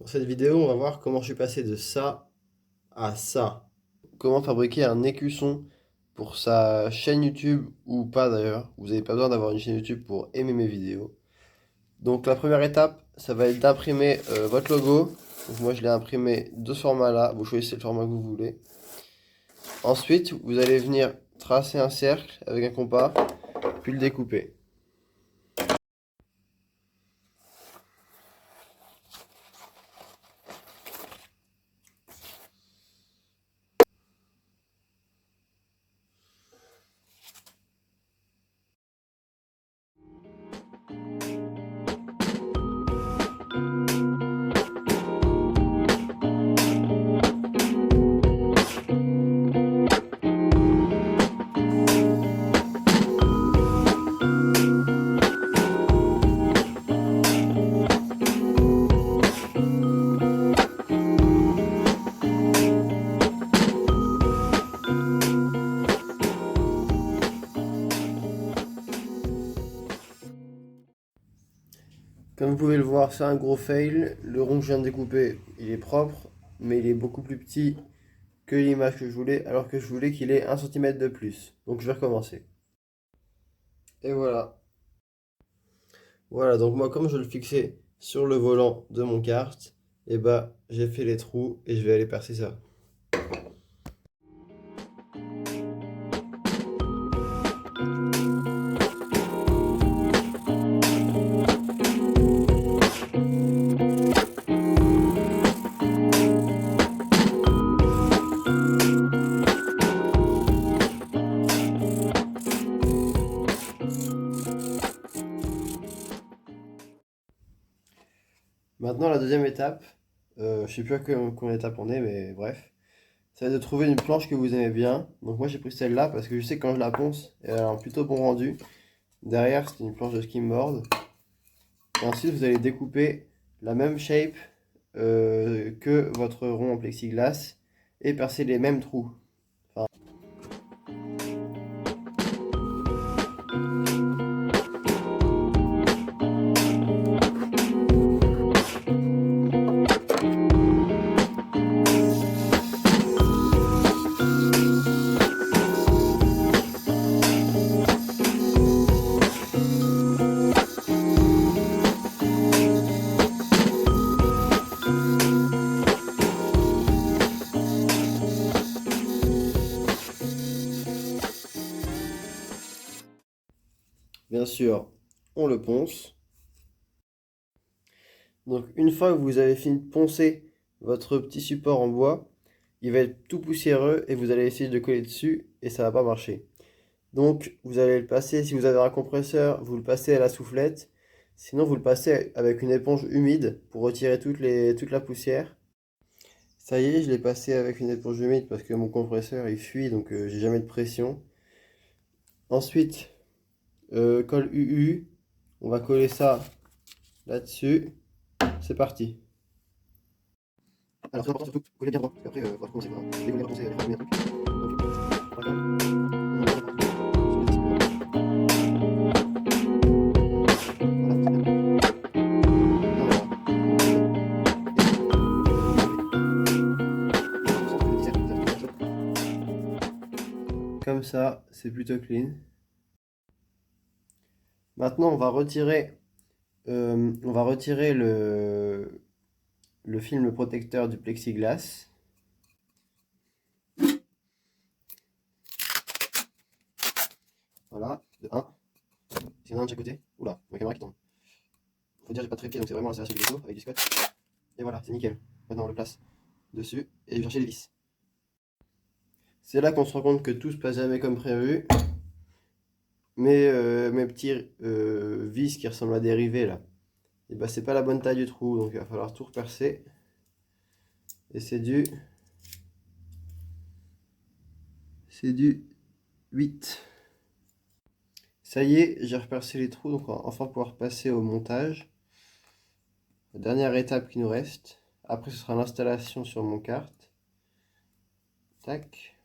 Dans cette vidéo, on va voir comment je suis passé de ça à ça. Comment fabriquer un écusson pour sa chaîne YouTube ou pas d'ailleurs. Vous n'avez pas besoin d'avoir une chaîne YouTube pour aimer mes vidéos. Donc la première étape, ça va être d'imprimer votre logo. Donc moi je l'ai imprimé de ce format-là. Vous choisissez le format que vous voulez. Ensuite, vous allez venir tracer un cercle avec un compas, puis le découper. Comme vous pouvez le voir, c'est un gros fail. Le rond que je viens de découper, il est propre, mais il est beaucoup plus petit que l'image que je voulais, alors que je voulais qu'il ait 1 cm de plus. Donc je vais recommencer. Et voilà. Voilà, donc moi comme je le fixais sur le volant de mon kart, et bah j'ai fait les trous et je vais aller percer ça. Maintenant la deuxième étape, je sais plus à combien d'étapes on est, mais bref. Ça va être de trouver une planche que vous aimez bien. Donc moi j'ai pris celle-là parce que je sais que quand je la ponce, elle a un plutôt bon rendu. Derrière c'est une planche de skimboard. Et ensuite vous allez découper la même shape que votre rond en plexiglas et percer les mêmes trous. Enfin, bien sûr, on le ponce. Donc une fois que vous avez fini de poncer votre petit support en bois, il va être tout poussiéreux et vous allez essayer de coller dessus et ça va pas marcher. Donc vous allez le passer, si vous avez un compresseur, vous le passez à la soufflette. Sinon vous le passez avec une éponge humide pour retirer toute la poussière. Ça y est, je l'ai passé avec une éponge humide parce que mon compresseur il fuit donc j'ai jamais de pression. Ensuite, colle UU, on va coller ça là-dessus. C'est parti. Alors, c'est important surtout de coller bien droit, parce qu'après, il faut recommencer. Voilà. Dès qu'on est recommencé, il faut faire un truc. Donc, on va coller. On va bien partout. Sur les disques là. Voilà, c'est bien. Bien, voilà. On va bien. Et on concentre le dessert, vous avez fait ça. Comme ça, c'est plutôt clean. Maintenant, on va retirer le film protecteur du plexiglas. Voilà, de 1. Il y en a un de chaque côté. Oula, ma caméra qui tombe. Faut dire, j'ai pas de trépied, donc c'est vraiment l'installation du vaisseau avec du scotch. Et voilà, c'est nickel. Maintenant, on le place dessus et je vais chercher les vis. C'est là qu'on se rend compte que tout se passe jamais comme prévu. Mes petits vis qui ressemblent à des rivets là, et bah c'est pas la bonne taille du trou, donc il va falloir tout repercer. Et c'est du 8. Ça y est, j'ai repercé les trous, donc on va enfin pouvoir passer au montage. La dernière étape qui nous reste. Après, ce sera l'installation sur mon kart. Tac.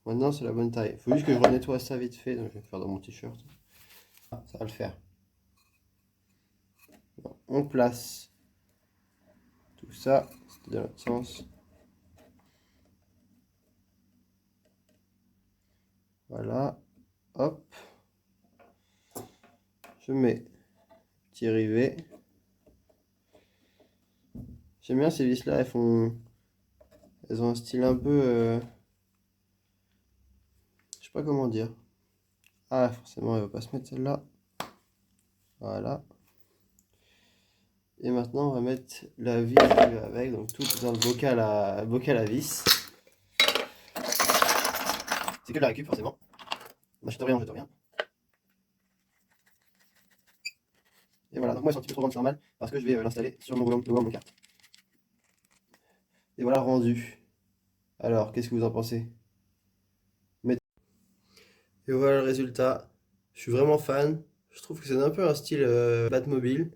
Maintenant, c'est la bonne taille. Il faut juste que je renettoie ça vite fait, donc je vais le faire dans mon t-shirt. Ah, ça va le faire. On place tout ça, c'était dans l'autre sens. Voilà, hop. Je mets petit rivet. J'aime bien ces vis là, elles ont un style un peu, je sais pas comment dire. Ah, forcément, elle va pas se mettre celle-là. Voilà. Et maintenant, on va mettre la vis qui va avec, donc tout dans le bocal à vis. C'est que de la récup, forcément. On n'achète rien, on jette rien. Et voilà, donc moi, elles sont un petit peu trop grandes, c'est normal, parce que je vais l'installer sur mon rouleau mon carte. Et voilà rendu. Alors, qu'est-ce que vous en pensez? Et voilà le résultat. Je suis vraiment fan. Je trouve que c'est un peu un style Batmobile.